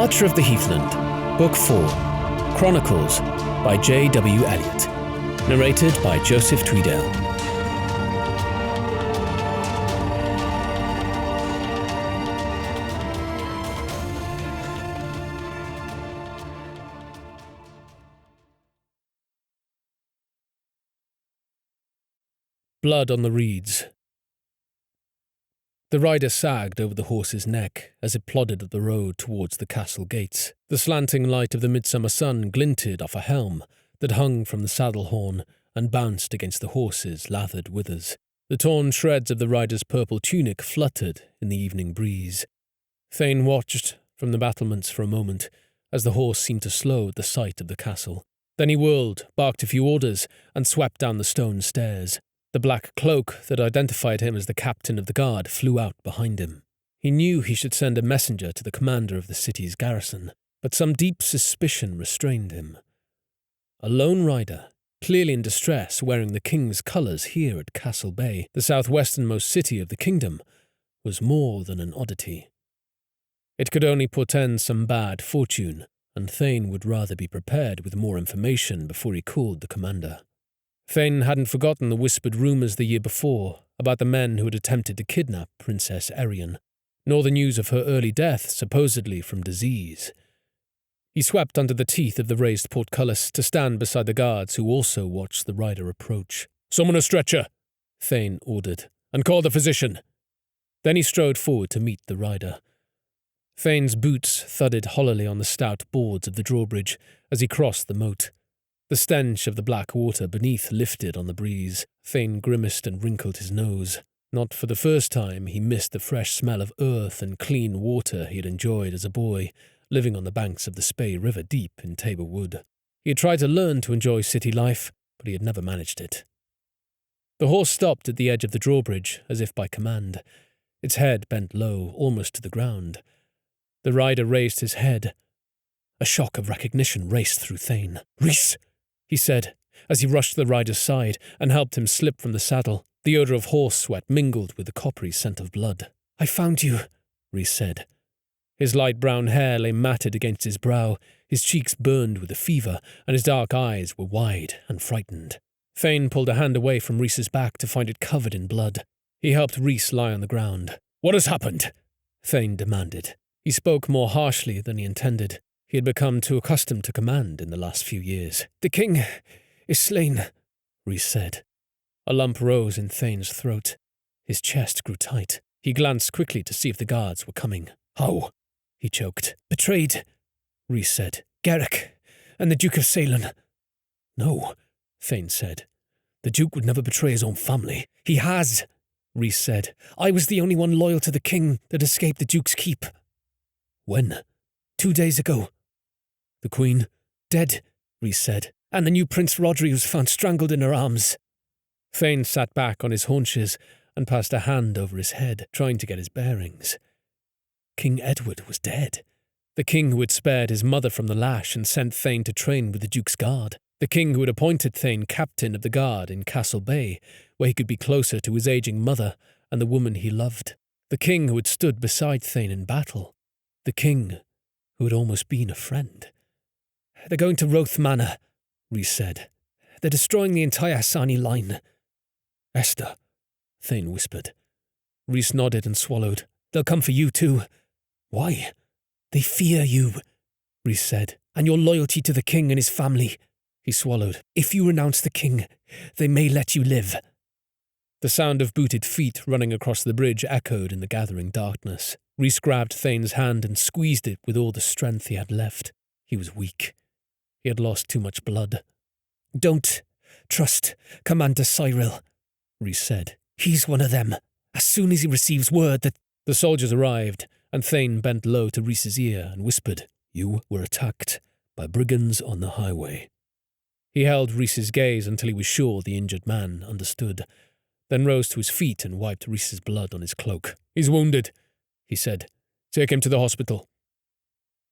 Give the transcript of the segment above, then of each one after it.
Archer of the Heathland, Book 4, Chronicles by J.W. Eliot. Narrated by Joseph Tweedale. Blood on the reeds. The rider sagged over the horse's neck as it plodded up the road towards the castle gates. The slanting light of the midsummer sun glinted off a helm that hung from the saddle horn and bounced against the horse's lathered withers. The torn shreds of the rider's purple tunic fluttered in the evening breeze. Thane watched from the battlements for a moment as the horse seemed to slow at the sight of the castle. Then he whirled, barked a few orders, and swept down the stone stairs. The black cloak that identified him as the captain of the guard flew out behind him. He knew he should send a messenger to the commander of the city's garrison, but some deep suspicion restrained him. A lone rider, clearly in distress, wearing the king's colours here at Castle Bay, the southwesternmost city of the kingdom, was more than an oddity. It could only portend some bad fortune, and Thane would rather be prepared with more information before he called the commander. Thane hadn't forgotten the whispered rumours the year before about the men who had attempted to kidnap Princess Arian, nor the news of her early death, supposedly from disease. He swept under the teeth of the raised portcullis to stand beside the guards who also watched the rider approach. "Summon a stretcher," Thane ordered, "and call the physician." Then he strode forward to meet the rider. Thane's boots thudded hollowly on the stout boards of the drawbridge as he crossed the moat. The stench of the black water beneath lifted on the breeze. Thane grimaced and wrinkled his nose. Not for the first time he missed the fresh smell of earth and clean water he had enjoyed as a boy, living on the banks of the Spey River deep in Tabor Wood. He had tried to learn to enjoy city life, but he had never managed it. The horse stopped at the edge of the drawbridge, as if by command. Its head bent low, almost to the ground. The rider raised his head. A shock of recognition raced through Thane. "Rhys!" he said, as he rushed to the rider's side and helped him slip from the saddle. The odour of horse sweat mingled with the coppery scent of blood. "I found you," Rhys said. His light brown hair lay matted against his brow, his cheeks burned with a fever, and his dark eyes were wide and frightened. Thane pulled a hand away from Rhys's back to find it covered in blood. He helped Rhys lie on the ground. "What has happened?" Thane demanded. He spoke more harshly than he intended. He had become too accustomed to command in the last few years. "The king is slain," Rhys said. A lump rose in Thane's throat. His chest grew tight. He glanced quickly to see if the guards were coming. "How?" he choked. "Betrayed," Rhys said. "Garrick and the Duke of Salem." "No," Thane said. "The Duke would never betray his own family." "He has," Rhys said. "I was the only one loyal to the king that escaped the Duke's keep." "When?" 2 days ago." "The Queen?" "Dead," Rhys said, "and the new Prince Rodri was found strangled in her arms." Thane sat back on his haunches and passed a hand over his head, trying to get his bearings. King Edward was dead. The king who had spared his mother from the lash and sent Thane to train with the Duke's guard. The king who had appointed Thane captain of the guard in Castle Bay, where he could be closer to his aging mother and the woman he loved. The king who had stood beside Thane in battle. The king who had almost been a friend. "They're going to Roath Manor," Rhys said. "They're destroying the entire Hassani line." "Esther," Thane whispered. Rhys nodded and swallowed. "They'll come for you too." "Why?" "They fear you," Rhys said, "and your loyalty to the king and his family." He swallowed. "If you renounce the king, they may let you live." The sound of booted feet running across the bridge echoed in the gathering darkness. Rhys grabbed Thane's hand and squeezed it with all the strength he had left. He was weak. He had lost too much blood. "Don't trust Commander Cyril," Rhys said. "He's one of them. As soon as he receives word that—" The soldiers arrived, and Thane bent low to Rhys's ear and whispered, "You were attacked by brigands on the highway." He held Rhys's gaze until he was sure the injured man understood, then rose to his feet and wiped Rhys's blood on his cloak. "He's wounded," he said. "Take him to the hospital."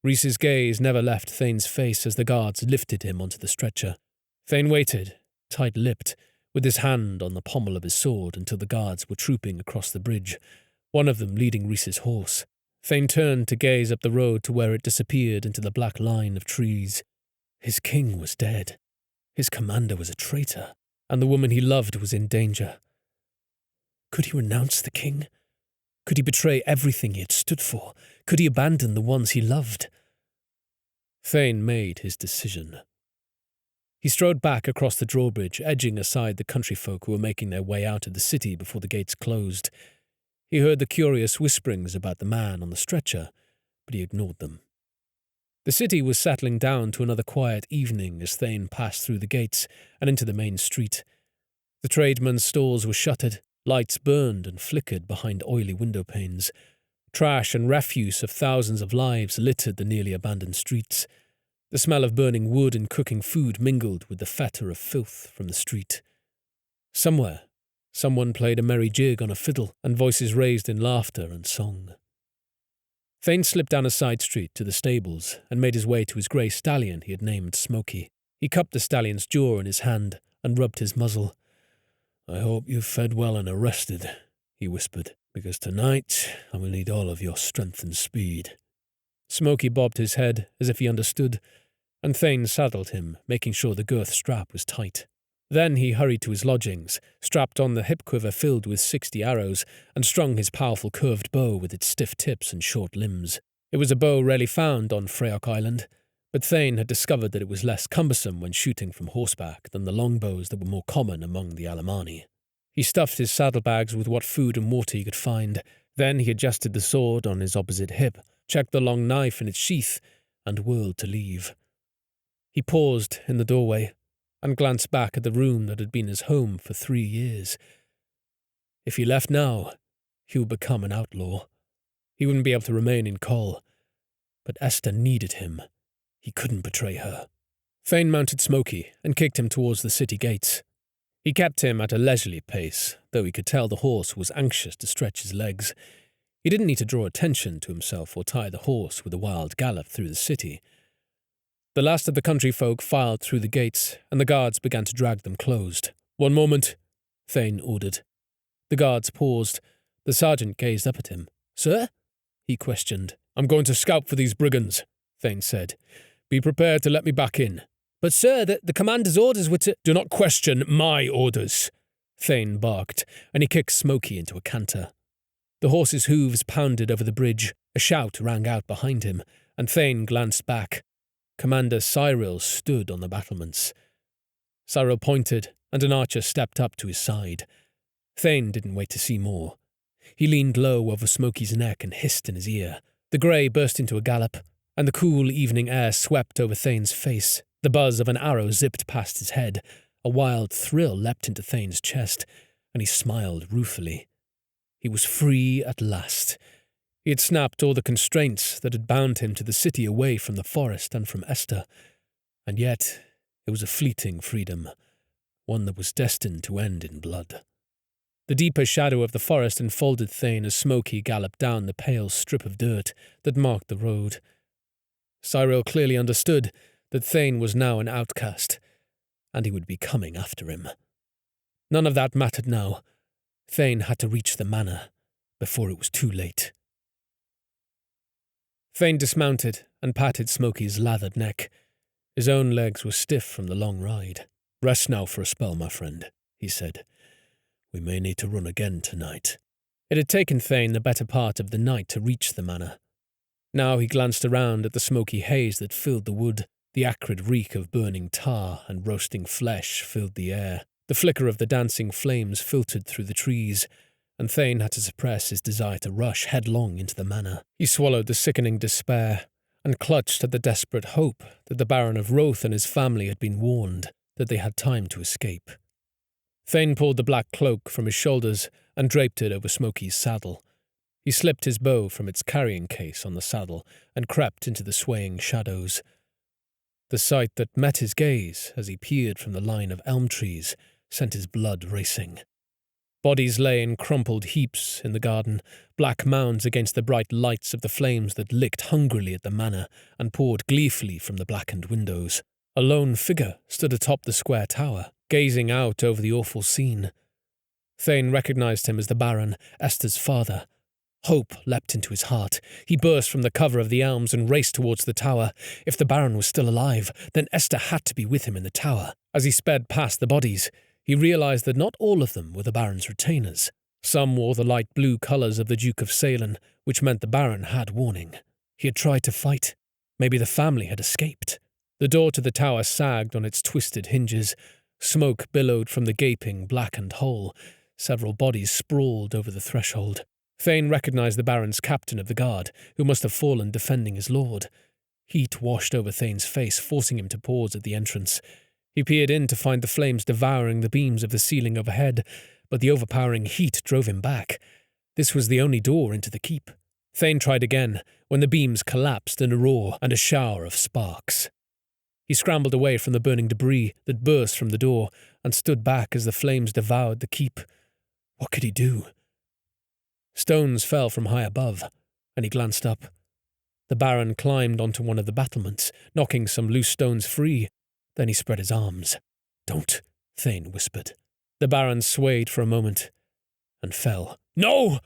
Rhys's gaze never left Thane's face as the guards lifted him onto the stretcher. Thane waited, tight-lipped, with his hand on the pommel of his sword until the guards were trooping across the bridge, one of them leading Rhys's horse. Thane turned to gaze up the road to where it disappeared into the black line of trees. His king was dead. His commander was a traitor, and the woman he loved was in danger. Could he renounce the king? Could he betray everything he had stood for? Could he abandon the ones he loved? Thane made his decision. He strode back across the drawbridge, edging aside the country folk who were making their way out of the city before the gates closed. He heard the curious whisperings about the man on the stretcher, but he ignored them. The city was settling down to another quiet evening as Thane passed through the gates and into the main street. The tradesmen's stores were shuttered, lights burned and flickered behind oily window panes. Trash and refuse of thousands of lives littered the nearly abandoned streets. The smell of burning wood and cooking food mingled with the fetor of filth from the street. Somewhere, someone played a merry jig on a fiddle, and voices raised in laughter and song. Thane slipped down a side street to the stables and made his way to his grey stallion he had named Smoky. He cupped the stallion's jaw in his hand and rubbed his muzzle. "I hope you've fed well and are rested," he whispered, "because tonight I will need all of your strength and speed." Smoky bobbed his head as if he understood, and Thane saddled him, making sure the girth strap was tight. Then he hurried to his lodgings, strapped on the hip quiver filled with 60 arrows, and strung his powerful curved bow with its stiff tips and short limbs. It was a bow rarely found on Freyok Island, but Thane had discovered that it was less cumbersome when shooting from horseback than the longbows that were more common among the Alemanni. He stuffed his saddlebags with what food and water he could find. Then he adjusted the sword on his opposite hip, checked the long knife in its sheath, and whirled to leave. He paused in the doorway and glanced back at the room that had been his home for 3 years. If he left now, he would become an outlaw. He wouldn't be able to remain in Col. But Esther needed him. He couldn't betray her. Thane mounted Smoky and kicked him towards the city gates. He kept him at a leisurely pace, though he could tell the horse was anxious to stretch his legs. He didn't need to draw attention to himself or tie the horse with a wild gallop through the city. The last of the country folk filed through the gates, and the guards began to drag them closed. "One moment," Thane ordered. The guards paused. The sergeant gazed up at him. "Sir?" he questioned. "I'm going to scout for these brigands," Thane said. "Be prepared to let me back in." "But sir, the commander's orders were to—" "Do not question my orders," Thane barked, and he kicked Smoky into a canter. The horse's hooves pounded over the bridge. A shout rang out behind him, and Thane glanced back. Commander Cyril stood on the battlements. Cyril pointed, and an archer stepped up to his side. Thane didn't wait to see more. He leaned low over Smoky's neck and hissed in his ear. The grey burst into a gallop, and the cool evening air swept over Thane's face. The buzz of an arrow zipped past his head. A wild thrill leapt into Thane's chest, and he smiled ruefully. He was free at last. He had snapped all the constraints that had bound him to the city away from the forest and from Esther. And yet it was a fleeting freedom, one that was destined to end in blood. The deeper shadow of the forest enfolded Thane as Smoky galloped down the pale strip of dirt that marked the road. Cyril clearly understood that Thane was now an outcast, and he would be coming after him. None of that mattered now. Thane had to reach the manor before it was too late. Thane dismounted and patted Smoky's lathered neck. His own legs were stiff from the long ride. "Rest now for a spell, my friend," he said. "We may need to run again tonight." It had taken Thane the better part of the night to reach the manor. Now he glanced around at the smoky haze that filled the wood. The acrid reek of burning tar and roasting flesh filled the air. The flicker of the dancing flames filtered through the trees, and Thane had to suppress his desire to rush headlong into the manor. He swallowed the sickening despair and clutched at the desperate hope that the Baron of Roth and his family had been warned, that they had time to escape. Thane pulled the black cloak from his shoulders and draped it over Smoky's saddle. He slipped his bow from its carrying case on the saddle and crept into the swaying shadows. The sight that met his gaze as he peered from the line of elm trees sent his blood racing. Bodies lay in crumpled heaps in the garden, black mounds against the bright lights of the flames that licked hungrily at the manor and poured gleefully from the blackened windows. A lone figure stood atop the square tower, gazing out over the awful scene. Thane recognized him as the Baron, Esther's father. Hope leapt into his heart. He burst from the cover of the elms and raced towards the tower. If the Baron was still alive, then Esther had to be with him in the tower. As he sped past the bodies, he realized that not all of them were the Baron's retainers. Some wore the light blue colours of the Duke of Salem, which meant the Baron had warning. He had tried to fight. Maybe the family had escaped. The door to the tower sagged on its twisted hinges. Smoke billowed from the gaping, blackened hole. Several bodies sprawled over the threshold. Thane recognized the Baron's captain of the guard, who must have fallen defending his lord. Heat washed over Thane's face, forcing him to pause at the entrance. He peered in to find the flames devouring the beams of the ceiling overhead, but the overpowering heat drove him back. This was the only door into the keep. Thane tried again, when the beams collapsed in a roar and a shower of sparks. He scrambled away from the burning debris that burst from the door and stood back as the flames devoured the keep. What could he do? Stones fell from high above, and he glanced up. The Baron climbed onto one of the battlements, knocking some loose stones free. Then he spread his arms. "Don't," Thane whispered. The Baron swayed for a moment and fell. "No!"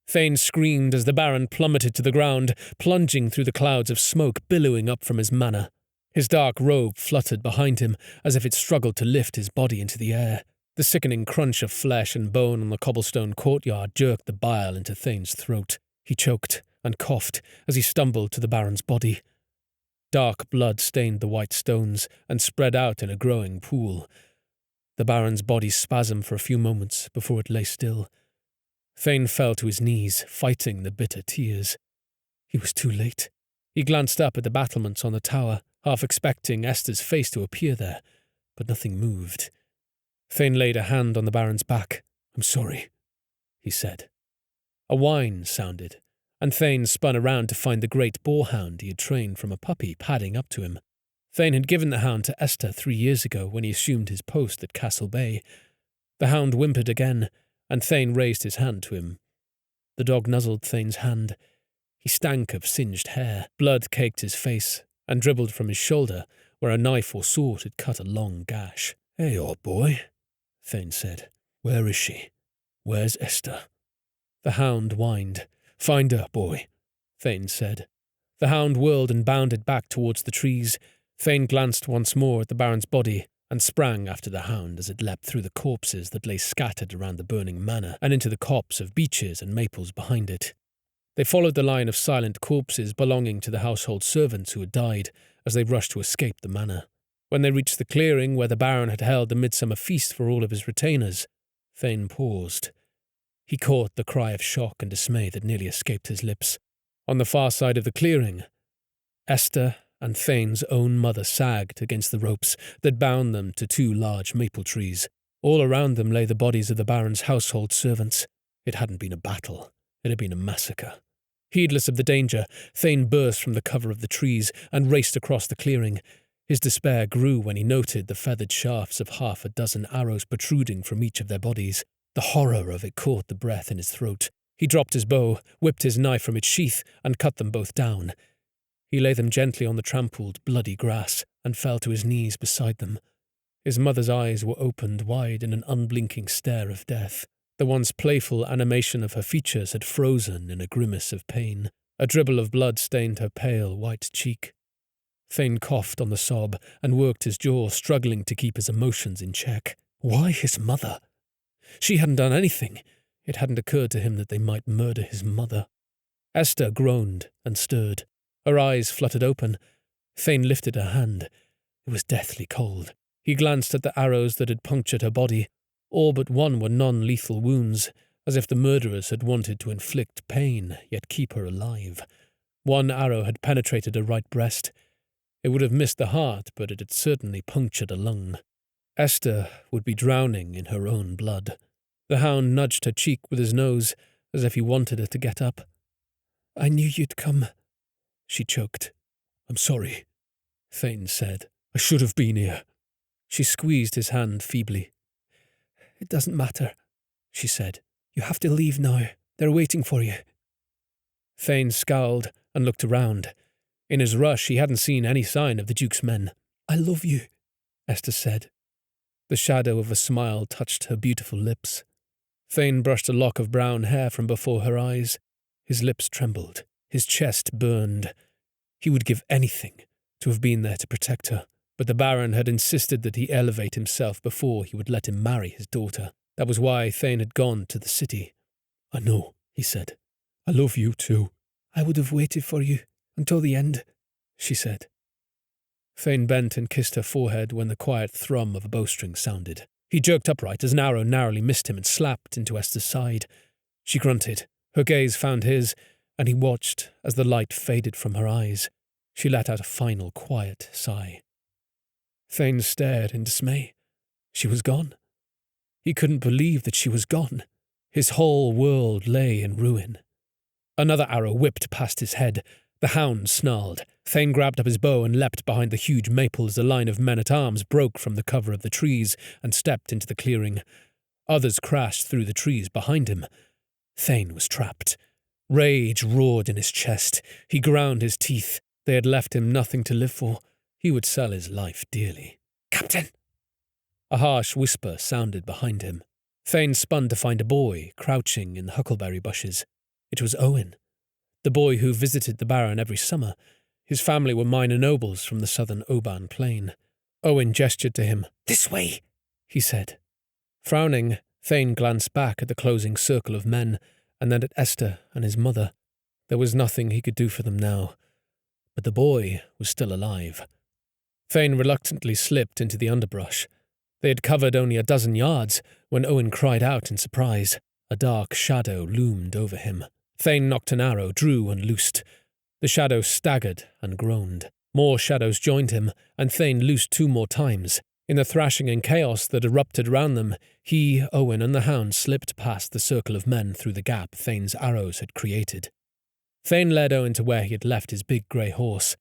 Thane screamed as the Baron plummeted to the ground, plunging through the clouds of smoke billowing up from his manor. His dark robe fluttered behind him as if it struggled to lift his body into the air. The sickening crunch of flesh and bone on the cobblestone courtyard jerked the bile into Thane's throat. He choked and coughed as he stumbled to the Baron's body. Dark blood stained the white stones and spread out in a growing pool. The Baron's body spasmed for a few moments before it lay still. Thane fell to his knees, fighting the bitter tears. He was too late. He glanced up at the battlements on the tower, half expecting Esther's face to appear there, but nothing moved. Thane laid a hand on the Baron's back. "I'm sorry," he said. A whine sounded, and Thane spun around to find the great boarhound he had trained from a puppy padding up to him. Thane had given the hound to Esther 3 years ago when he assumed his post at Castle Bay. The hound whimpered again, and Thane raised his hand to him. The dog nuzzled Thane's hand. He stank of singed hair. Blood caked his face and dribbled from his shoulder where a knife or sword had cut a long gash. "Hey, old boy," Thane said. "Where is she? Where's Esther?" The hound whined. "Find her, boy," Thane said. The hound whirled and bounded back towards the trees. Thane glanced once more at the Baron's body and sprang after the hound as it leapt through the corpses that lay scattered around the burning manor and into the copse of beeches and maples behind it. They followed the line of silent corpses belonging to the household servants who had died as they rushed to escape the manor. When they reached the clearing where the Baron had held the midsummer feast for all of his retainers, Thane paused. He caught the cry of shock and dismay that nearly escaped his lips. On the far side of the clearing, Esther and Thane's own mother sagged against the ropes that bound them to 2 large maple trees. All around them lay the bodies of the Baron's household servants. It hadn't been a battle. It had been a massacre. Heedless of the danger, Thane burst from the cover of the trees and raced across the clearing. His despair grew when he noted the feathered shafts of 6 arrows protruding from each of their bodies. The horror of it caught the breath in his throat. He dropped his bow, whipped his knife from its sheath, and cut them both down. He laid them gently on the trampled, bloody grass and fell to his knees beside them. His mother's eyes were opened wide in an unblinking stare of death. The once playful animation of her features had frozen in a grimace of pain. A dribble of blood stained her pale, white cheek. Thane coughed on the sob and worked his jaw, struggling to keep his emotions in check. Why his mother? She hadn't done anything. It hadn't occurred to him that they might murder his mother. Esther groaned and stirred. Her eyes fluttered open. Thane lifted her hand. It was deathly cold. He glanced at the arrows that had punctured her body. All but one were non-lethal wounds, as if the murderers had wanted to inflict pain, yet keep her alive. One arrow had penetrated her right breast. It would have missed the heart, but it had certainly punctured a lung. Esther would be drowning in her own blood. The hound nudged her cheek with his nose, as if he wanted her to get up. "I knew you'd come," she choked. "I'm sorry," Thane said. "I should have been here." She squeezed his hand feebly. "It doesn't matter," she said. "You have to leave now. They're waiting for you." Thane scowled and looked around. In his rush, he hadn't seen any sign of the Duke's men. "I love you," Esther said. The shadow of a smile touched her beautiful lips. Thane brushed a lock of brown hair from before her eyes. His lips trembled. His chest burned. He would give anything to have been there to protect her, but the Baron had insisted that he elevate himself before he would let him marry his daughter. That was why Thane had gone to the city. "I know," he said. "I love you too." "I would have waited for you until the end," she said. Thane bent and kissed her forehead when the quiet thrum of a bowstring sounded. He jerked upright as an arrow narrowly missed him and slapped into Esther's side. She grunted. Her gaze found his, and he watched as the light faded from her eyes. She let out a final, quiet sigh. Thane stared in dismay. She was gone. He couldn't believe that she was gone. His whole world lay in ruin. Another arrow whipped past his head. The hound snarled. Thane grabbed up his bow and leapt behind the huge maple as a line of men-at-arms broke from the cover of the trees and stepped into the clearing. Others crashed through the trees behind him. Thane was trapped. Rage roared in his chest. He ground his teeth. They had left him nothing to live for. He would sell his life dearly. "Captain!" A harsh whisper sounded behind him. Thane spun to find a boy crouching in the huckleberry bushes. It was Owen, the boy who visited the Baron every summer. His family were minor nobles from the southern Oban plain. Owen gestured to him. "This way," he said. Frowning, Thane glanced back at the closing circle of men, and then at Esther and his mother. There was nothing he could do for them now. But the boy was still alive. Thane reluctantly slipped into the underbrush. They had covered only a dozen yards when Owen cried out in surprise. A dark shadow loomed over him. Thane knocked an arrow, drew and loosed. The shadow staggered and groaned. More shadows joined him, and Thane loosed 2 more times. In the thrashing and chaos that erupted round them, he, Owen, and the hound slipped past the circle of men through the gap Thane's arrows had created. Thane led Owen to where he had left his big grey horse.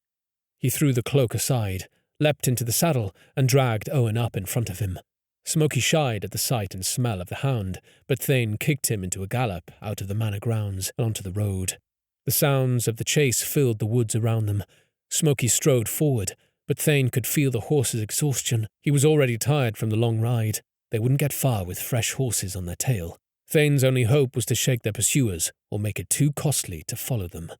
He threw the cloak aside, leapt into the saddle, and dragged Owen up in front of him. Smoky shied at the sight and smell of the hound, but Thane kicked him into a gallop out of the manor grounds and onto the road. The sounds of the chase filled the woods around them. Smoky strode forward, but Thane could feel the horse's exhaustion. He was already tired from the long ride. They wouldn't get far with fresh horses on their tail. Thane's only hope was to shake their pursuers or make it too costly to follow them.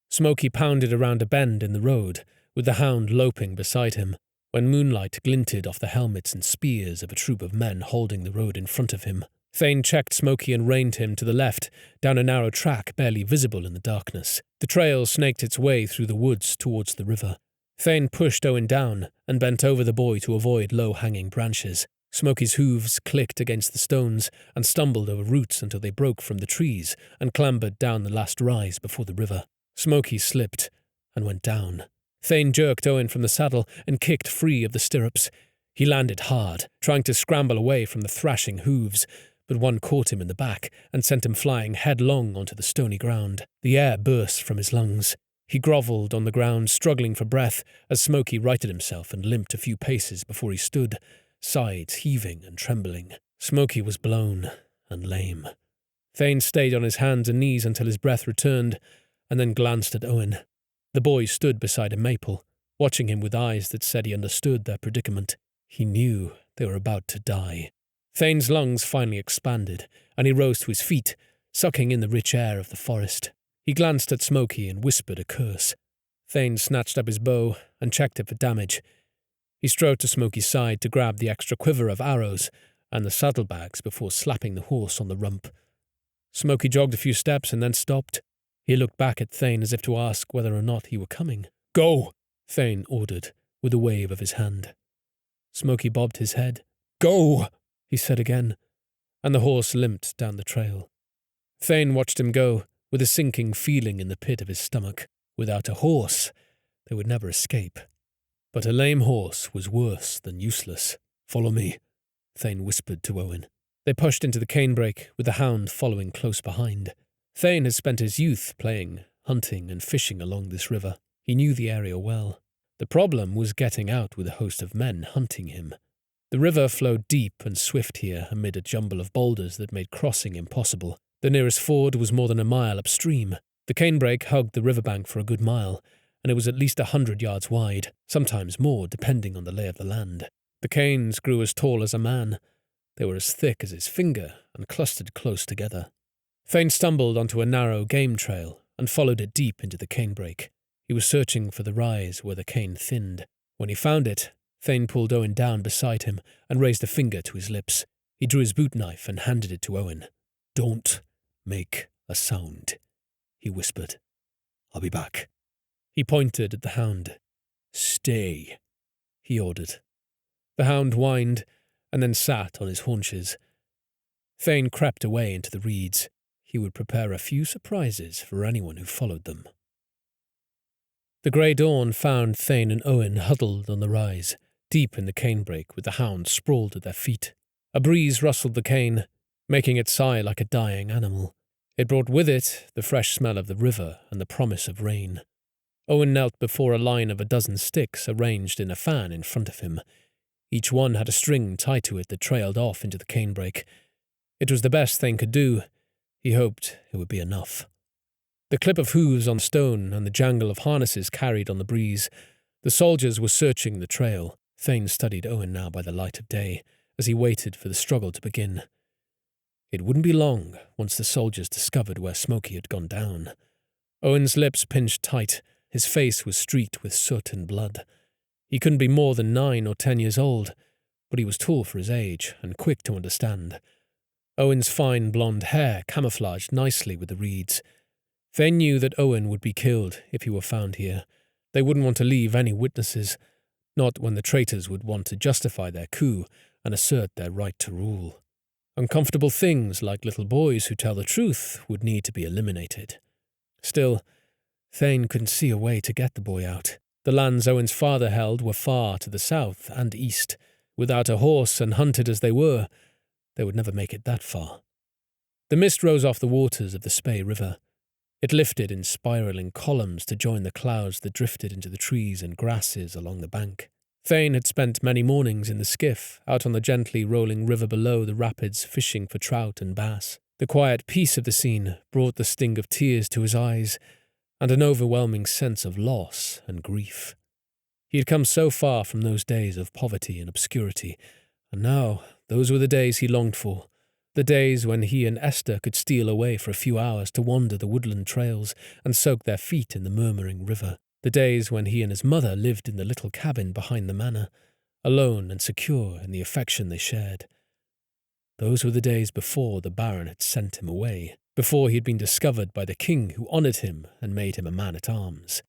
Smoky pounded around a bend in the road, with the hound loping beside him, when moonlight glinted off the helmets and spears of a troop of men holding the road in front of him. Thane checked Smoky and reined him to the left, down a narrow track barely visible in the darkness. The trail snaked its way through the woods towards the river. Thane pushed Owen down and bent over the boy to avoid low-hanging branches. Smoky's hooves clicked against the stones and stumbled over roots until they broke from the trees and clambered down the last rise before the river. Smoky slipped and went down. Thane jerked Owen from the saddle and kicked free of the stirrups. He landed hard, trying to scramble away from the thrashing hooves, but one caught him in the back and sent him flying headlong onto the stony ground. The air burst from his lungs. He grovelled on the ground, struggling for breath, as Smoky righted himself and limped a few paces before he stood, sides heaving and trembling. Smoky was blown and lame. Thane stayed on his hands and knees until his breath returned, and then glanced at Owen. The boy stood beside a maple, watching him with eyes that said he understood their predicament. He knew they were about to die. Thane's lungs finally expanded, and he rose to his feet, sucking in the rich air of the forest. He glanced at Smoky and whispered a curse. Thane snatched up his bow and checked it for damage. He strode to Smoky's side to grab the extra quiver of arrows and the saddlebags before slapping the horse on the rump. Smoky jogged a few steps and then stopped. He looked back at Thane as if to ask whether or not he were coming. "Go!" Thane ordered, with a wave of his hand. Smoky bobbed his head. "Go!" he said again, and the horse limped down the trail. Thane watched him go, with a sinking feeling in the pit of his stomach. Without a horse, they would never escape. But a lame horse was worse than useless. "Follow me," Thane whispered to Owen. They pushed into the canebrake, with the hound following close behind. Thane had spent his youth playing, hunting and fishing along this river. He knew the area well. The problem was getting out with a host of men hunting him. The river flowed deep and swift here amid a jumble of boulders that made crossing impossible. The nearest ford was more than a mile upstream. The canebrake hugged the riverbank for a good mile, and it was at least 100 yards wide, sometimes more depending on the lay of the land. The canes grew as tall as a man. They were as thick as his finger and clustered close together. Thane stumbled onto a narrow game trail and followed it deep into the canebrake. He was searching for the rise where the cane thinned. When he found it, Thane pulled Owen down beside him and raised a finger to his lips. He drew his boot knife and handed it to Owen. "Don't make a sound," he whispered. "I'll be back." He pointed at the hound. "Stay," he ordered. The hound whined and then sat on his haunches. Thane crept away into the reeds. He would prepare a few surprises for anyone who followed them. The grey dawn found Thane and Owen huddled on the rise, deep in the canebrake with the hound sprawled at their feet. A breeze rustled the cane, making it sigh like a dying animal. It brought with it the fresh smell of the river and the promise of rain. Owen knelt before a line of 12 sticks arranged in a fan in front of him. Each one had a string tied to it that trailed off into the canebrake. It was the best Thane could do. He hoped it would be enough. The clip of hooves on stone and the jangle of harnesses carried on the breeze. The soldiers were searching the trail. Thane studied Owen now by the light of day, as he waited for the struggle to begin. It wouldn't be long once the soldiers discovered where Smokey had gone down. Owen's lips pinched tight. His face was streaked with soot and blood. He couldn't be more than 9 or 10 years old, but he was tall for his age and quick to understand. Owen's fine blonde hair camouflaged nicely with the reeds. Thane knew that Owen would be killed if he were found here. They wouldn't want to leave any witnesses, not when the traitors would want to justify their coup and assert their right to rule. Uncomfortable things like little boys who tell the truth would need to be eliminated. Still, Thane couldn't see a way to get the boy out. The lands Owen's father held were far to the south and east. Without a horse and hunted as they were, they would never make it that far. The mist rose off the waters of the Spey River. It lifted in spiraling columns to join the clouds that drifted into the trees and grasses along the bank. Thane had spent many mornings in the skiff, out on the gently rolling river below the rapids, fishing for trout and bass. The quiet peace of the scene brought the sting of tears to his eyes, and an overwhelming sense of loss and grief. He had come so far from those days of poverty and obscurity, and now those were the days he longed for, the days when he and Esther could steal away for a few hours to wander the woodland trails and soak their feet in the murmuring river, the days when he and his mother lived in the little cabin behind the manor, alone and secure in the affection they shared. Those were the days before the Baron had sent him away, before he had been discovered by the king who honoured him and made him a man-at-arms.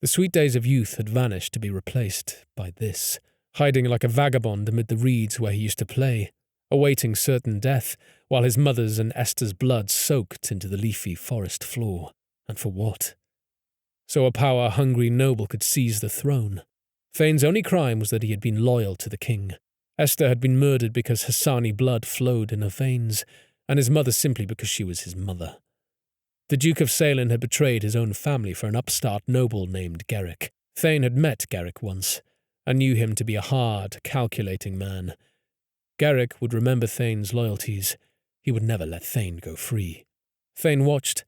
The sweet days of youth had vanished to be replaced by this, hiding like a vagabond amid the reeds where he used to play, awaiting certain death while his mother's and Esther's blood soaked into the leafy forest floor. And for what? So a power-hungry noble could seize the throne. Thane's only crime was that he had been loyal to the king. Esther had been murdered because Hassani blood flowed in her veins, and his mother simply because she was his mother. The Duke of Salem had betrayed his own family for an upstart noble named Garrick. Thane had met Garrick once, and knew him to be a hard, calculating man. Garrick would remember Thane's loyalties. He would never let Thane go free. Thane watched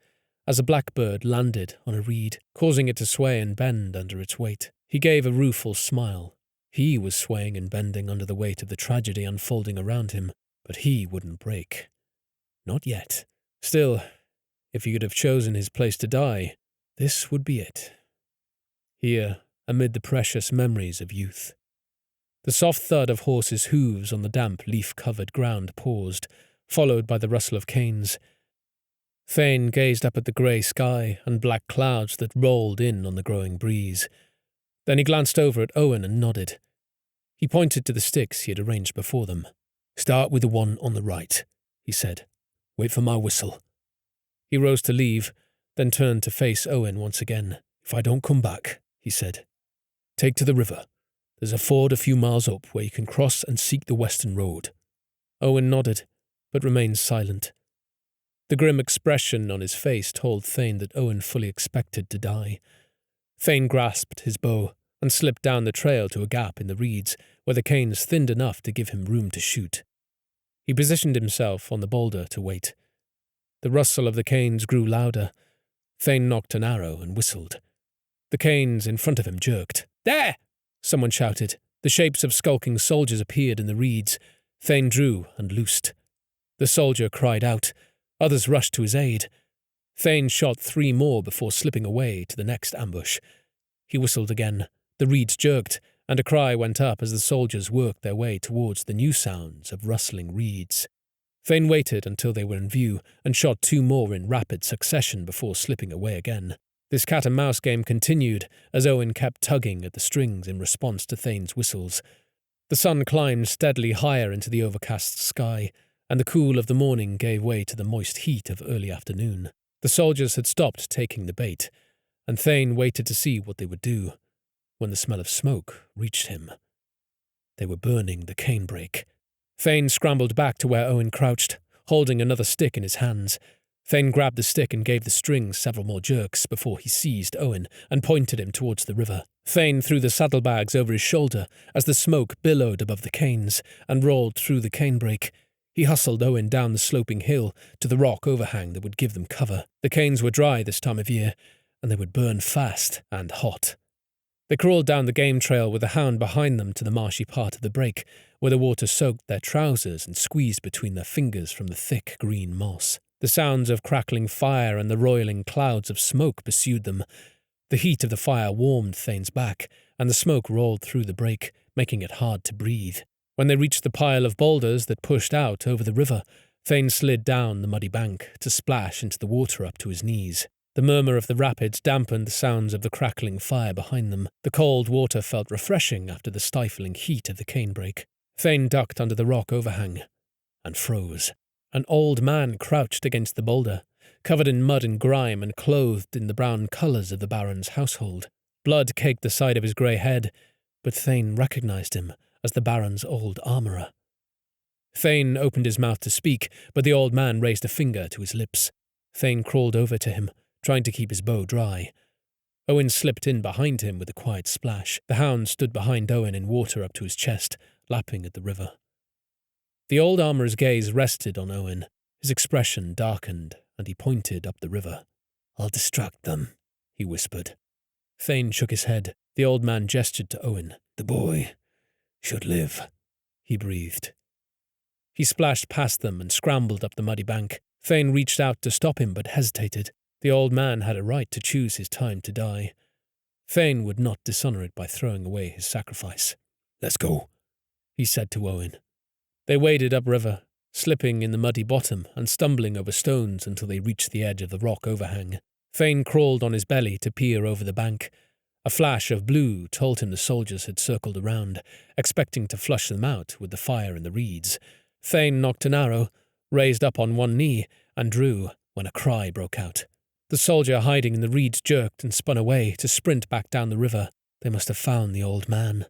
as a blackbird landed on a reed, causing it to sway and bend under its weight. He gave a rueful smile. He was swaying and bending under the weight of the tragedy unfolding around him, but he wouldn't break. Not yet. Still, if he could have chosen his place to die, this would be it. Here, amid the precious memories of youth. The soft thud of horses' hooves on the damp, leaf-covered ground paused, followed by the rustle of canes. Thane gazed up at the grey sky and black clouds that rolled in on the growing breeze. Then he glanced over at Owen and nodded. He pointed to the sticks he had arranged before them. "Start with the one on the right," he said. "Wait for my whistle." He rose to leave, then turned to face Owen once again. "If I don't come back," he said, "take to the river. There's a ford a few miles up where you can cross and seek the western road." Owen nodded, but remained silent. The grim expression on his face told Thane that Owen fully expected to die. Thane grasped his bow and slipped down the trail to a gap in the reeds where the canes thinned enough to give him room to shoot. He positioned himself on the boulder to wait. The rustle of the canes grew louder. Thane nocked an arrow and whistled. The canes in front of him jerked. "There!" someone shouted. The shapes of skulking soldiers appeared in the reeds. Thane drew and loosed. The soldier cried out. Others rushed to his aid. Thane shot 3 more before slipping away to the next ambush. He whistled again. The reeds jerked, and a cry went up as the soldiers worked their way towards the new sounds of rustling reeds. Thane waited until they were in view and shot 2 more in rapid succession before slipping away again. This cat-and-mouse game continued as Owen kept tugging at the strings in response to Thane's whistles. The sun climbed steadily higher into the overcast sky, and the cool of the morning gave way to the moist heat of early afternoon. The soldiers had stopped taking the bait, and Thane waited to see what they would do, when the smell of smoke reached him. They were burning the canebrake. Thane scrambled back to where Owen crouched, holding another stick in his hands. Thane grabbed the stick and gave the strings several more jerks before he seized Owen and pointed him towards the river. Thane threw the saddlebags over his shoulder as the smoke billowed above the canes and rolled through the canebrake. He hustled Owen down the sloping hill to the rock overhang that would give them cover. The canes were dry this time of year, and they would burn fast and hot. They crawled down the game trail with the hound behind them to the marshy part of the brake, where the water soaked their trousers and squeezed between their fingers from the thick green moss. The sounds of crackling fire and the roiling clouds of smoke pursued them. The heat of the fire warmed Thane's back, and the smoke rolled through the brake, making it hard to breathe. When they reached the pile of boulders that pushed out over the river, Thane slid down the muddy bank to splash into the water up to his knees. The murmur of the rapids dampened the sounds of the crackling fire behind them. The cold water felt refreshing after the stifling heat of the canebrake. Thane ducked under the rock overhang and froze. An old man crouched against the boulder, covered in mud and grime and clothed in the brown colours of the Baron's household. Blood caked the side of his grey head, but Thane recognised him as the Baron's old armourer. Thane opened his mouth to speak, but the old man raised a finger to his lips. Thane crawled over to him, trying to keep his bow dry. Owen slipped in behind him with a quiet splash. The hound stood behind Owen in water up to his chest, lapping at the river. The old armourer's gaze rested on Owen. His expression darkened, and he pointed up the river. "I'll distract them," he whispered. Thane shook his head. The old man gestured to Owen. "The boy should live," he breathed. He splashed past them and scrambled up the muddy bank. Thane reached out to stop him but hesitated. The old man had a right to choose his time to die. Thane would not dishonour it by throwing away his sacrifice. "Let's go," he said to Owen. They waded upriver, slipping in the muddy bottom and stumbling over stones until they reached the edge of the rock overhang. Thane crawled on his belly to peer over the bank. A flash of blue told him the soldiers had circled around, expecting to flush them out with the fire in the reeds. Thane nocked an arrow, raised up on one knee, and drew when a cry broke out. The soldier hiding in the reeds jerked and spun away to sprint back down the river. They must have found the old man.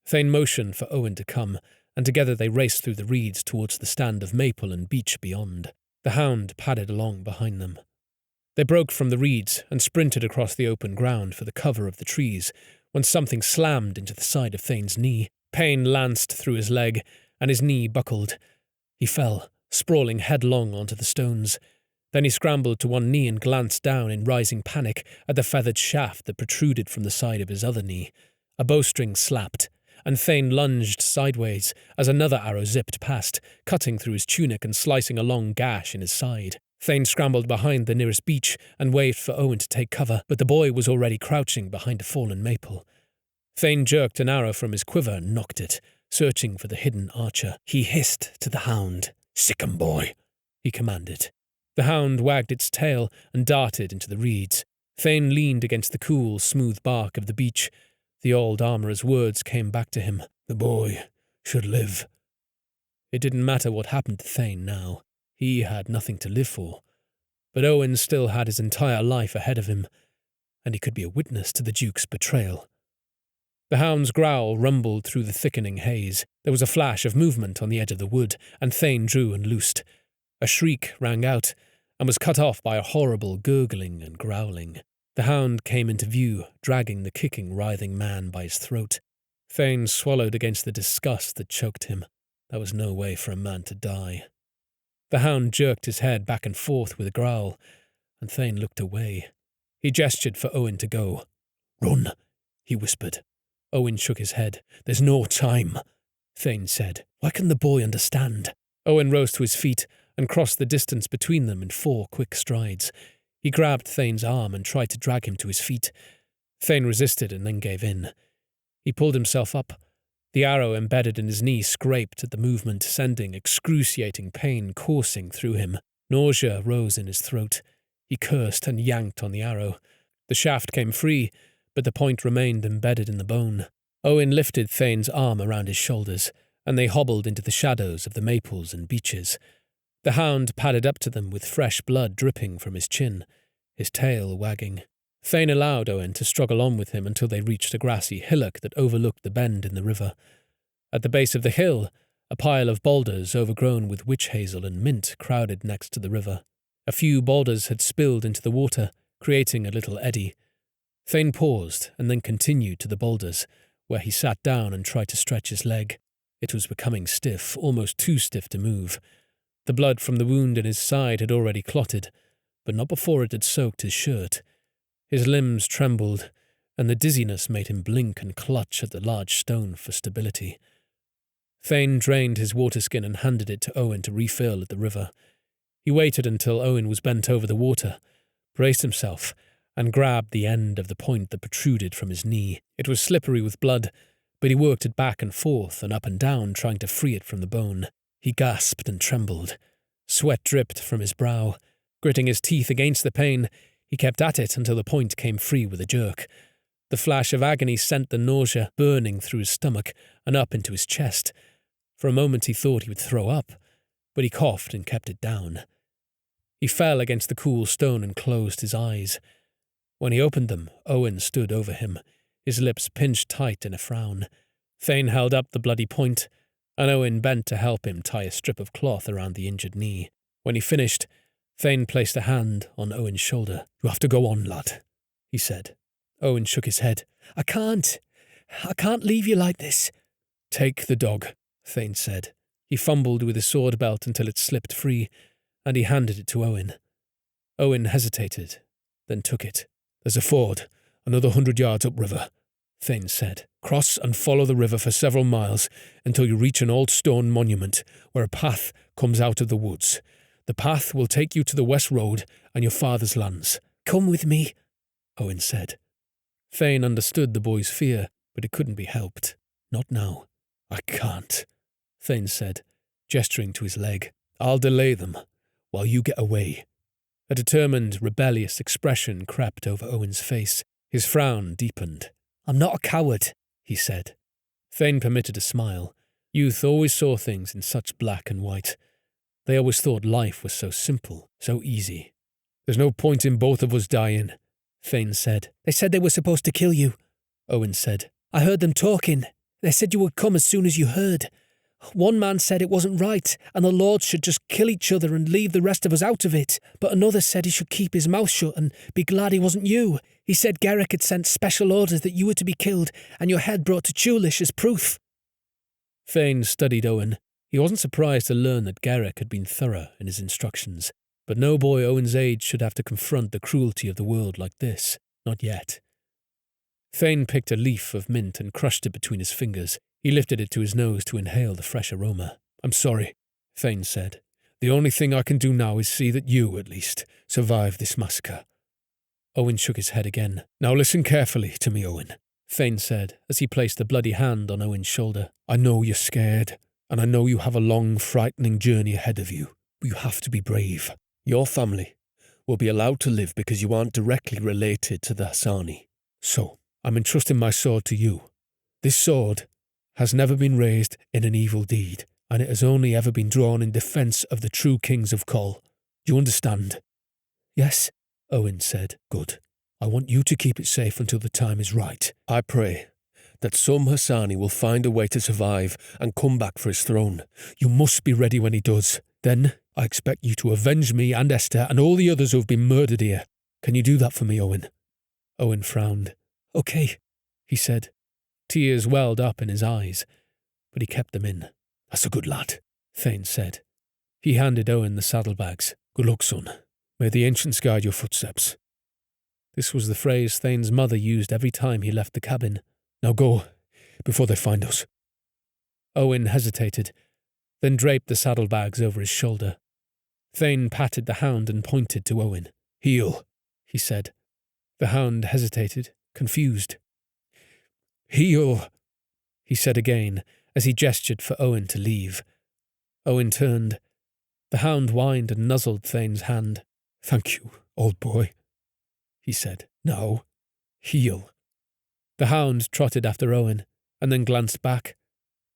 Thane motioned for Owen to come, and together they raced through the reeds towards the stand of maple and beech beyond. The hound padded along behind them. They broke from the reeds and sprinted across the open ground for the cover of the trees when something slammed into the side of Thane's knee. Pain lanced through his leg, and his knee buckled. He fell, sprawling headlong onto the stones. Then he scrambled to one knee and glanced down in rising panic at the feathered shaft that protruded from the side of his other knee. A bowstring slapped, and Thane lunged sideways as another arrow zipped past, cutting through his tunic and slicing a long gash in his side. Thane scrambled behind the nearest beech and waved for Owen to take cover, but the boy was already crouching behind a fallen maple. Thane jerked an arrow from his quiver and nocked it, searching for the hidden archer. He hissed to the hound. "Sick 'em, boy," he commanded. The hound wagged its tail and darted into the reeds. Thane leaned against the cool, smooth bark of the beech. The old armourer's words came back to him. The boy should live. It didn't matter what happened to Thane now. He had nothing to live for. But Owen still had his entire life ahead of him, and he could be a witness to the Duke's betrayal. The hound's growl rumbled through the thickening haze. There was a flash of movement on the edge of the wood, and Thane drew and loosed. A shriek rang out, and was cut off by a horrible gurgling and growling. The hound came into view, dragging the kicking, writhing man by his throat. Thane swallowed against the disgust that choked him. There was no way for a man to die. The hound jerked his head back and forth with a growl, and Thane looked away. He gestured for Owen to go. "Run," he whispered. Owen shook his head. "There's no time," Thane said. "Why can the boy understand?" Owen rose to his feet and crossed the distance between them in 4 quick strides. He grabbed Thane's arm and tried to drag him to his feet. Thane resisted and then gave in. He pulled himself up. The arrow embedded in his knee scraped at the movement, sending excruciating pain coursing through him. Nausea rose in his throat. He cursed and yanked on the arrow. The shaft came free, but the point remained embedded in the bone. Owen lifted Thane's arm around his shoulders, and they hobbled into the shadows of the maples and beeches. The hound padded up to them with fresh blood dripping from his chin, his tail wagging. Thane allowed Owen to struggle on with him until they reached a grassy hillock that overlooked the bend in the river. At the base of the hill, a pile of boulders overgrown with witch hazel and mint crowded next to the river. A few boulders had spilled into the water, creating a little eddy. Thane paused and then continued to the boulders, where he sat down and tried to stretch his leg. It was becoming stiff, almost too stiff to move. The blood from the wound in his side had already clotted, but not before it had soaked his shirt. His limbs trembled, and the dizziness made him blink and clutch at the large stone for stability. Thane drained his water skin and handed it to Owen to refill at the river. He waited until Owen was bent over the water, braced himself, and grabbed the end of the point that protruded from his knee. It was slippery with blood, but he worked it back and forth and up and down, trying to free it from the bone. He gasped and trembled. Sweat dripped from his brow. Gritting his teeth against the pain, he kept at it until the point came free with a jerk. The flash of agony sent the nausea burning through his stomach and up into his chest. For a moment he thought he would throw up, but he coughed and kept it down. He fell against the cool stone and closed his eyes. When he opened them, Owen stood over him, his lips pinched tight in a frown. Thane held up the bloody point, and Owen bent to help him tie a strip of cloth around the injured knee. When he finished, Thane placed a hand on Owen's shoulder. "You have to go on, lad," he said. Owen shook his head. I can't leave you like this." "Take the dog," Thane said. He fumbled with his sword belt until it slipped free, and he handed it to Owen. Owen hesitated, then took it. "There's a ford, another 100 yards upriver," Thane said. "Cross and follow the river for several miles until you reach an old stone monument where a path comes out of the woods. The path will take you to the west road and your father's lands." "Come with me," Owen said. Thane understood the boy's fear, but it couldn't be helped. "Not now." "I can't," Thane said, gesturing to his leg. "I'll delay them while you get away." A determined, rebellious expression crept over Owen's face. His frown deepened. "I'm not a coward," he said. Thane permitted a smile. Youth always saw things in such black and white. They always thought life was so simple, so easy. "There's no point in both of us dying," Thane said. "They said they were supposed to kill you," Owen said. "I heard them talking. They said you would come as soon as you heard. One man said it wasn't right, and the lords should just kill each other and leave the rest of us out of it. But another said he should keep his mouth shut and be glad he wasn't you. He said Garrick had sent special orders that you were to be killed and your head brought to Chulish as proof." Thane studied Owen. He wasn't surprised to learn that Garrick had been thorough in his instructions. But no boy Owen's age should have to confront the cruelty of the world like this. Not yet. Thane picked a leaf of mint and crushed it between his fingers. He lifted it to his nose to inhale the fresh aroma. "I'm sorry," Thane said. "The only thing I can do now is see that you, at least, survive this massacre." Owen shook his head again. "Now listen carefully to me, Owen," Thane said, as he placed a bloody hand on Owen's shoulder. "I know you're scared, and I know you have a long, frightening journey ahead of you, but you have to be brave. Your family will be allowed to live because you aren't directly related to the Hassani. So, I'm entrusting my sword to you. This sword has never been raised in an evil deed, and it has only ever been drawn in defence of the true kings of Kol. Do you understand?" "Yes," Owen said. "Good. I want you to keep it safe until the time is right. I pray that some Hassani will find a way to survive and come back for his throne. You must be ready when he does. Then I expect you to avenge me and Esther and all the others who have been murdered here. Can you do that for me, Owen?" Owen frowned. "Okay," he said. Tears welled up in his eyes, but he kept them in. "That's a good lad," Thane said. He handed Owen the saddlebags. "Good luck, son. May the ancients guide your footsteps." This was the phrase Thane's mother used every time he left the cabin. "Now go, before they find us." Owen hesitated, then draped the saddlebags over his shoulder. Thane patted the hound and pointed to Owen. "Heel," he said. The hound hesitated, confused. "Heel," he said again, as he gestured for Owen to leave. Owen turned. The hound whined and nuzzled Thane's hand. "Thank you, old boy," he said. "Now, heel." The hound trotted after Owen, and then glanced back.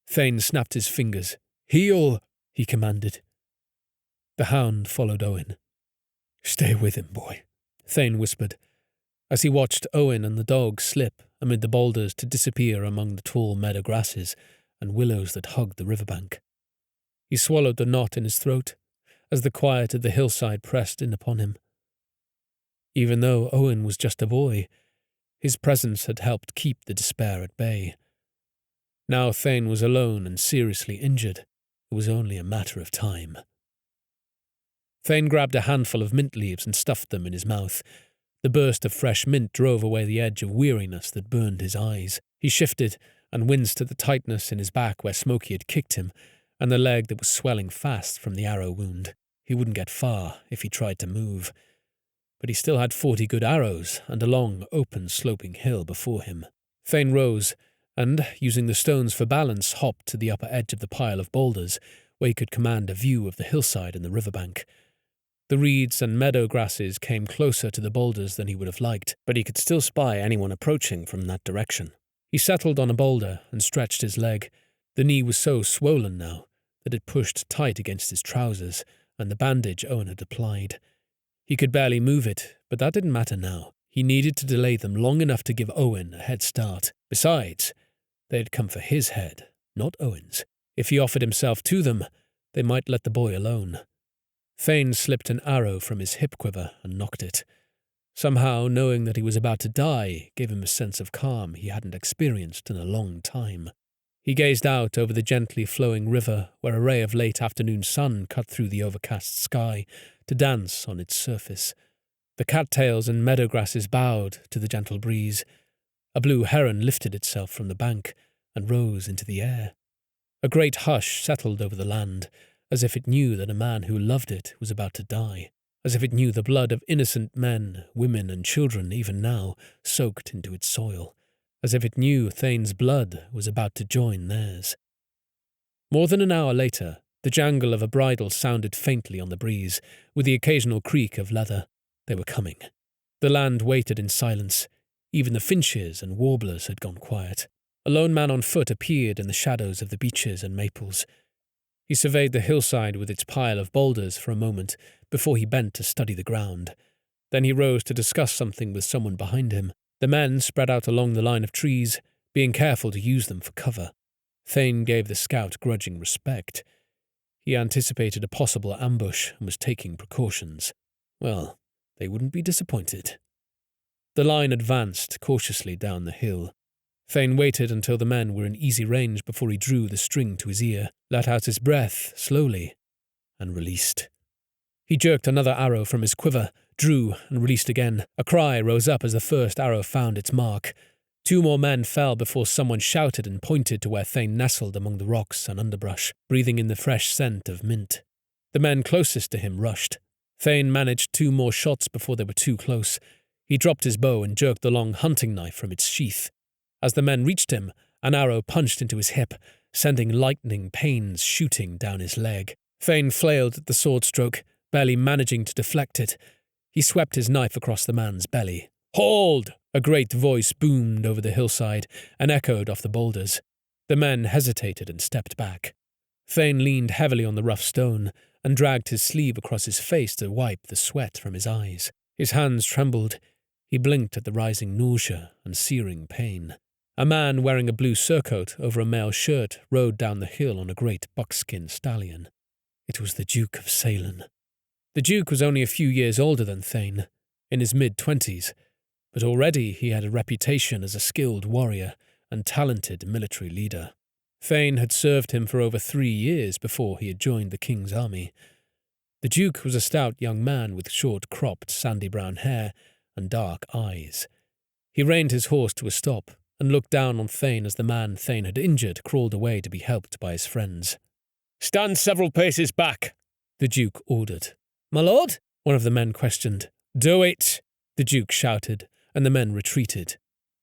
Thane snapped his fingers. "Heel," he commanded. The hound followed Owen. "Stay with him, boy," Thane whispered, as he watched Owen and the dog slip amid the boulders to disappear among the tall meadow grasses and willows that hugged the riverbank. He swallowed the knot in his throat as the quiet of the hillside pressed in upon him. Even though Owen was just a boy, his presence had helped keep the despair at bay. Now Thane was alone and seriously injured. It was only a matter of time. Thane grabbed a handful of mint leaves and stuffed them in his mouth. The burst of fresh mint drove away the edge of weariness that burned his eyes. He shifted and winced at the tightness in his back where Smokey had kicked him, and the leg that was swelling fast from the arrow wound. He wouldn't get far if he tried to move. But he still had 40 good arrows and a long, open, sloping hill before him. Thane rose, and, using the stones for balance, hopped to the upper edge of the pile of boulders, where he could command a view of the hillside and the riverbank. The reeds and meadow grasses came closer to the boulders than he would have liked, but he could still spy anyone approaching from that direction. He settled on a boulder and stretched his leg. The knee was so swollen now that it pushed tight against his trousers and the bandage Owen had applied. He could barely move it, but that didn't matter now. He needed to delay them long enough to give Owen a head start. Besides, they had come for his head, not Owen's. If he offered himself to them, they might let the boy alone. Thane slipped an arrow from his hip quiver and nocked it. Somehow, knowing that he was about to die gave him a sense of calm he hadn't experienced in a long time. He gazed out over the gently flowing river where a ray of late afternoon sun cut through the overcast sky to dance on its surface. The cattails and meadow grasses bowed to the gentle breeze. A blue heron lifted itself from the bank and rose into the air. A great hush settled over the land, as if it knew that a man who loved it was about to die, as if it knew the blood of innocent men, women, and children even now soaked into its soil, as if it knew Thane's blood was about to join theirs. More than an hour later, the jangle of a bridle sounded faintly on the breeze, with the occasional creak of leather. They were coming. The land waited in silence. Even the finches and warblers had gone quiet. A lone man on foot appeared in the shadows of the beeches and maples. He surveyed the hillside with its pile of boulders for a moment before he bent to study the ground. Then he rose to discuss something with someone behind him. The men spread out along the line of trees, being careful to use them for cover. Thane gave the scout grudging respect. He anticipated a possible ambush and was taking precautions. Well, they wouldn't be disappointed. The line advanced cautiously down the hill. Thane waited until the men were in easy range before he drew the string to his ear, let out his breath slowly, and released. He jerked another arrow from his quiver, drew, and released again. A cry rose up as the first arrow found its mark. 2 more men fell before someone shouted and pointed to where Thane nestled among the rocks and underbrush, breathing in the fresh scent of mint. The men closest to him rushed. Thane managed 2 more shots before they were too close. He dropped his bow and jerked the long hunting knife from its sheath. As the men reached him, an arrow punched into his hip, sending lightning pains shooting down his leg. Thane flailed at the sword stroke, barely managing to deflect it. He swept his knife across the man's belly. "Hold!" A great voice boomed over the hillside and echoed off the boulders. The men hesitated and stepped back. Thane leaned heavily on the rough stone and dragged his sleeve across his face to wipe the sweat from his eyes. His hands trembled. He blinked at the rising nausea and searing pain. A man wearing a blue surcoat over a mail shirt rode down the hill on a great buckskin stallion. It was the Duke of Salem. The Duke was only a few years older than Thane, in his mid-20s, but already he had a reputation as a skilled warrior and talented military leader. Thane had served him for over 3 years before he had joined the king's army. The Duke was a stout young man with short-cropped, sandy-brown hair and dark eyes. He reined his horse to a stop and looked down on Thane as the man Thane had injured crawled away to be helped by his friends. "Stand several paces back," the Duke ordered. "My lord?" one of the men questioned. "Do it!" the Duke shouted, and the men retreated.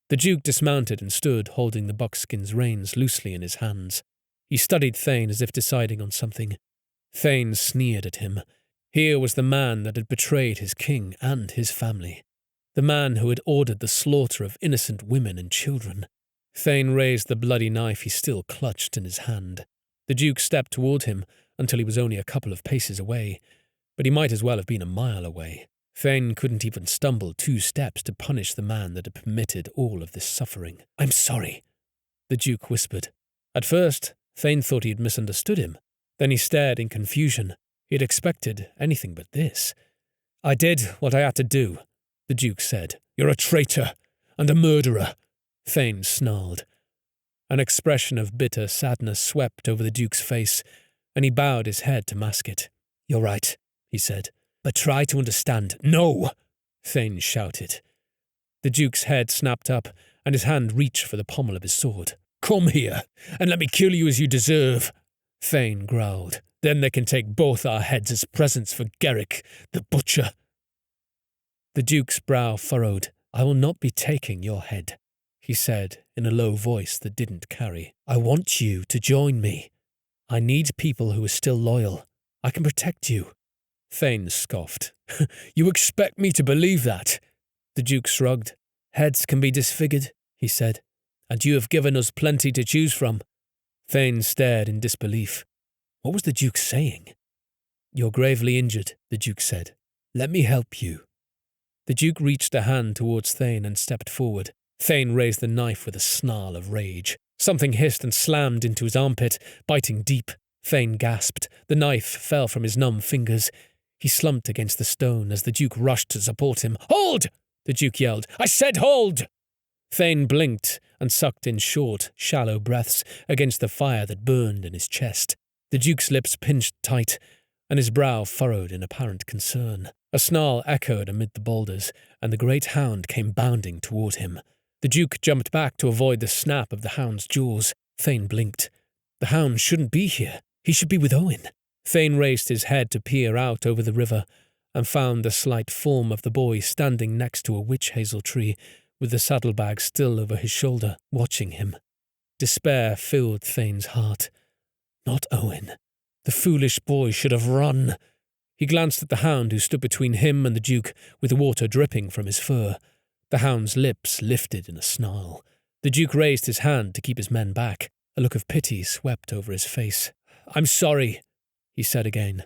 The Duke dismounted and stood, holding the buckskin's reins loosely in his hands. He studied Thane as if deciding on something. Thane sneered at him. Here was the man that had betrayed his king and his family. The man who had ordered the slaughter of innocent women and children. Thane raised the bloody knife he still clutched in his hand. The Duke stepped toward him until he was only a couple of paces away, but he might as well have been a mile away. Thane couldn't even stumble 2 steps to punish the man that had permitted all of this suffering. "I'm sorry," the Duke whispered. At first, Thane thought he had misunderstood him. Then he stared in confusion. He had expected anything but this. "I did what I had to do," the Duke said. "You're a traitor and a murderer," Thane snarled. An expression of bitter sadness swept over the Duke's face, and he bowed his head to mask it. "You're right," he said. "But try to understand." "No!" Thane shouted. The Duke's head snapped up, and his hand reached for the pommel of his sword. "Come here, and let me kill you as you deserve," Thane growled. "Then they can take both our heads as presents for Garrick, the butcher." The Duke's brow furrowed. "I will not be taking your head," he said in a low voice that didn't carry. "I want you to join me. I need people who are still loyal. I can protect you." Thane scoffed. "You expect me to believe that?" The Duke shrugged. "Heads can be disfigured," he said, "and you have given us plenty to choose from." Thane stared in disbelief. What was the Duke saying? "You're gravely injured," the Duke said. "Let me help you." The Duke reached a hand towards Thane and stepped forward. Thane raised the knife with a snarl of rage. Something hissed and slammed into his armpit, biting deep. Thane gasped. The knife fell from his numb fingers. He slumped against the stone as the Duke rushed to support him. "Hold!" the Duke yelled. "I said hold!" Thane blinked and sucked in short, shallow breaths against the fire that burned in his chest. The Duke's lips pinched tight, and his brow furrowed in apparent concern. A snarl echoed amid the boulders, and the great hound came bounding toward him. The Duke jumped back to avoid the snap of the hound's jaws. Thane blinked. The hound shouldn't be here. He should be with Owen. Thane raised his head to peer out over the river and found the slight form of the boy standing next to a witch hazel tree with the saddlebag still over his shoulder, watching him. Despair filled Thane's heart. Not Owen. The foolish boy should have run. He glanced at the hound who stood between him and the Duke with water dripping from his fur. The hound's lips lifted in a snarl. The Duke raised his hand to keep his men back. A look of pity swept over his face. "I'm sorry," he said again.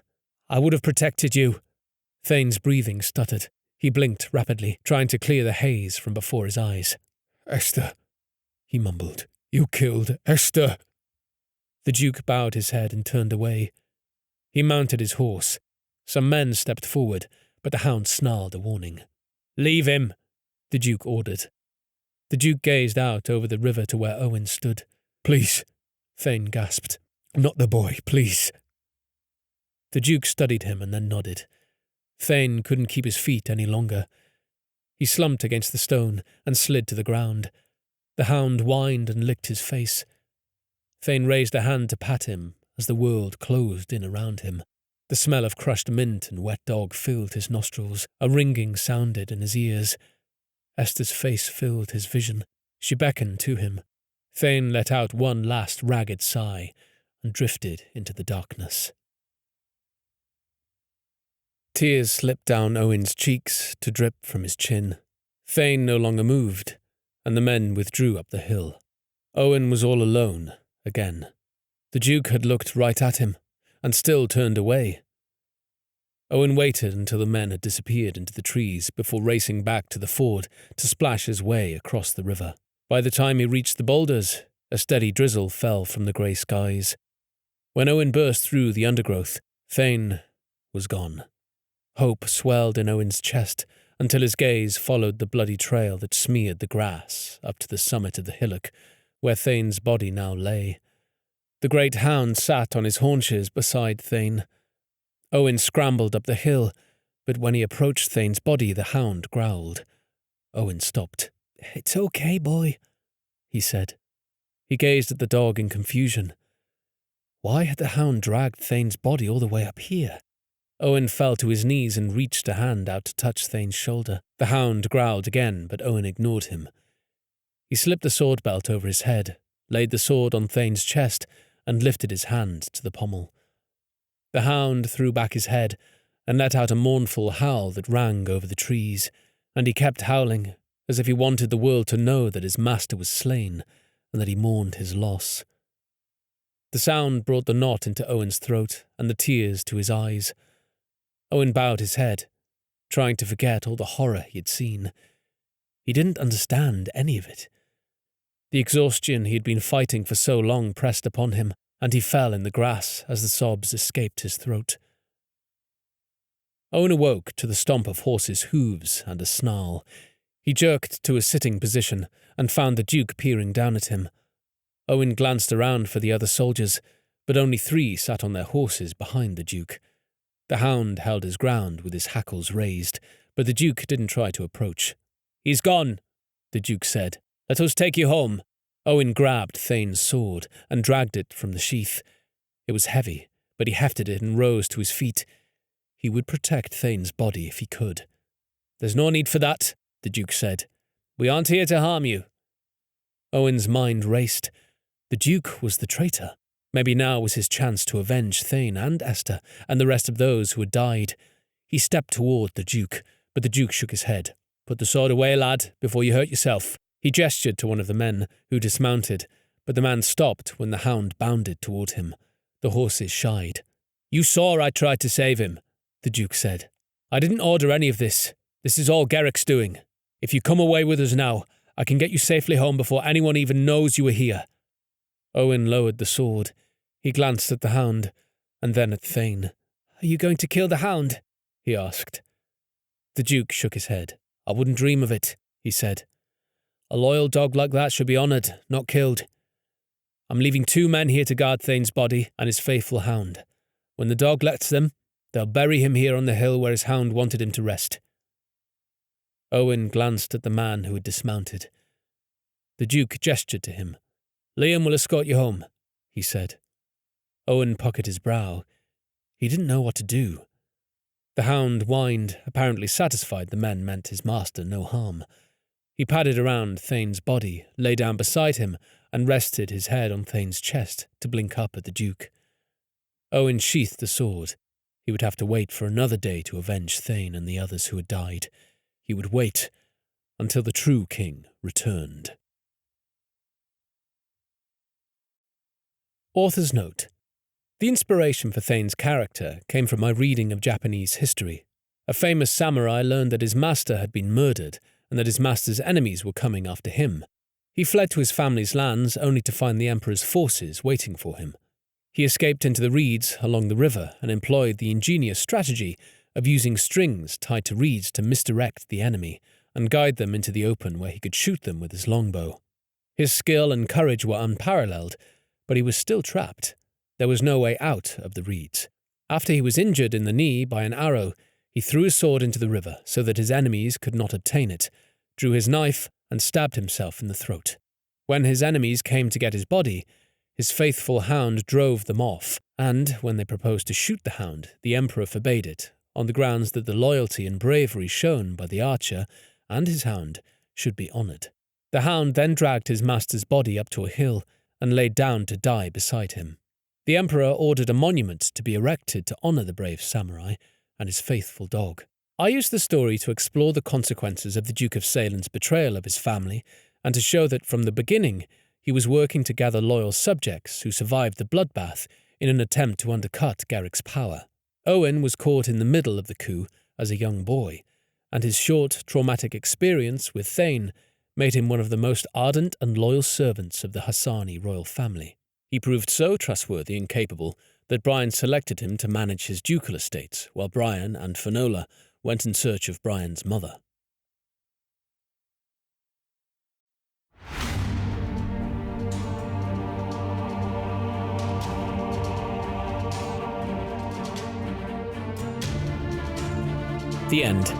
"I would have protected you." Thane's breathing stuttered. He blinked rapidly, trying to clear the haze from before his eyes. "Esther," he mumbled. "You killed Esther." The Duke bowed his head and turned away. He mounted his horse. Some men stepped forward, but the hound snarled a warning. "Leave him," the Duke ordered. The Duke gazed out over the river to where Owen stood. "Please," Thane gasped. "Not the boy, please." The Duke studied him and then nodded. Thane couldn't keep his feet any longer. He slumped against the stone and slid to the ground. The hound whined and licked his face. Thane raised a hand to pat him as the world closed in around him. The smell of crushed mint and wet dog filled his nostrils. A ringing sounded in his ears. Esther's face filled his vision. She beckoned to him. Thane let out one last ragged sigh and drifted into the darkness. Tears slipped down Owen's cheeks to drip from his chin. Thane no longer moved, and the men withdrew up the hill. Owen was all alone, again. The Duke had looked right at him, and still turned away. Owen waited until the men had disappeared into the trees before racing back to the ford to splash his way across the river. By the time he reached the boulders, a steady drizzle fell from the grey skies. When Owen burst through the undergrowth, Thane was gone. Hope swelled in Owen's chest until his gaze followed the bloody trail that smeared the grass up to the summit of the hillock, where Thane's body now lay. The great hound sat on his haunches beside Thane. Owen scrambled up the hill, but when he approached Thane's body, the hound growled. Owen stopped. "It's okay, boy," he said. He gazed at the dog in confusion. Why had the hound dragged Thane's body all the way up here? Owen fell to his knees and reached a hand out to touch Thane's shoulder. The hound growled again, but Owen ignored him. He slipped the sword belt over his head, laid the sword on Thane's chest, and lifted his hand to the pommel. The hound threw back his head and let out a mournful howl that rang over the trees, and he kept howling, as if he wanted the world to know that his master was slain and that he mourned his loss. The sound brought the knot into Owen's throat and the tears to his eyes. Owen bowed his head, trying to forget all the horror he had seen. He didn't understand any of it. The exhaustion he had been fighting for so long pressed upon him, and he fell in the grass as the sobs escaped his throat. Owen awoke to the stomp of horses' hooves and a snarl. He jerked to a sitting position and found the Duke peering down at him. Owen glanced around for the other soldiers, but only 3 sat on their horses behind the Duke. The hound held his ground with his hackles raised, but the Duke didn't try to approach. "He's gone," the Duke said. "Let us take you home." Owen grabbed Thane's sword and dragged it from the sheath. It was heavy, but he hefted it and rose to his feet. He would protect Thane's body if he could. "There's no need for that," the Duke said. "We aren't here to harm you." Owen's mind raced. The Duke was the traitor. Maybe now was his chance to avenge Thane and Esther and the rest of those who had died. He stepped toward the Duke, but the Duke shook his head. "Put the sword away, lad, before you hurt yourself." He gestured to one of the men, who dismounted, but the man stopped when the hound bounded toward him. The horses shied. "You saw I tried to save him," the Duke said. "I didn't order any of this. This is all Garrick's doing. If you come away with us now, I can get you safely home before anyone even knows you were here." Owen lowered the sword. He glanced at the hound, and then at Thane. "Are you going to kill the hound?" he asked. The Duke shook his head. "I wouldn't dream of it," he said. "A loyal dog like that should be honoured, not killed. I'm leaving 2 men here to guard Thane's body and his faithful hound. When the dog lets them, they'll bury him here on the hill where his hound wanted him to rest." Owen glanced at the man who had dismounted. The Duke gestured to him. "Liam will escort you home," he said. Owen puckered his brow. He didn't know what to do. The hound whined, apparently satisfied the men meant his master no harm. He padded around Thane's body, lay down beside him, and rested his head on Thane's chest to blink up at the Duke. Owen sheathed the sword. He would have to wait for another day to avenge Thane and the others who had died. He would wait until the true king returned. Author's note. The inspiration for Thane's character came from my reading of Japanese history. A famous samurai learned that his master had been murdered and that his master's enemies were coming after him. He fled to his family's lands only to find the emperor's forces waiting for him. He escaped into the reeds along the river and employed the ingenious strategy of using strings tied to reeds to misdirect the enemy and guide them into the open where he could shoot them with his longbow. His skill and courage were unparalleled, but he was still trapped. There was no way out of the reeds. After he was injured in the knee by an arrow, he threw his sword into the river so that his enemies could not obtain it, drew his knife, and stabbed himself in the throat. When his enemies came to get his body, his faithful hound drove them off, and when they proposed to shoot the hound, the emperor forbade it, on the grounds that the loyalty and bravery shown by the archer and his hound should be honoured. The hound then dragged his master's body up to a hill and laid down to die beside him. The emperor ordered a monument to be erected to honour the brave samurai and his faithful dog. I use the story to explore the consequences of the Duke of Salem's betrayal of his family and to show that from the beginning he was working to gather loyal subjects who survived the bloodbath in an attempt to undercut Garrick's power. Owen was caught in the middle of the coup as a young boy, and his short, traumatic experience with Thane made him one of the most ardent and loyal servants of the Hassani royal family. He proved so trustworthy and capable that Brian selected him to manage his ducal estates, while Brian and Finola went in search of Brian's mother. The end.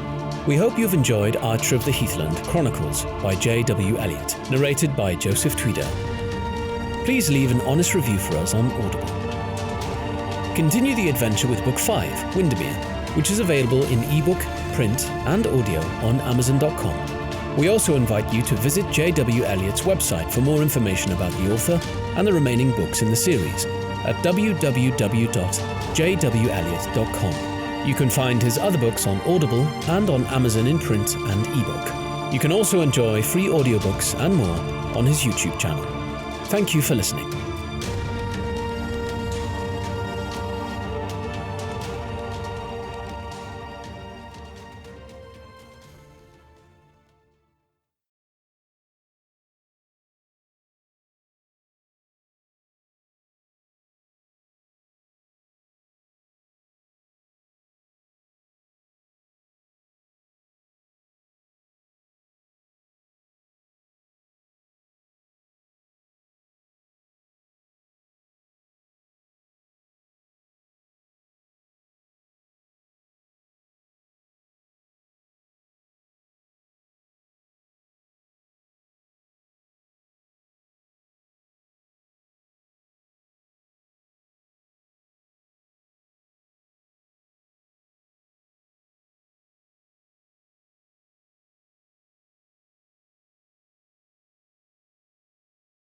We hope you've enjoyed Archer of the Heathland Chronicles by J.W. Eliot, narrated by Joseph Tweeder. Please leave an honest review for us on Audible. Continue the adventure with Book 5, Windermere, which is available in ebook, print, and audio on Amazon.com. We also invite you to visit J.W. Elliott's website for more information about the author and the remaining books in the series at www.jwelliott.com. You can find his other books on Audible and on Amazon in print and ebook. You can also enjoy free audiobooks and more on his YouTube channel. Thank you for listening.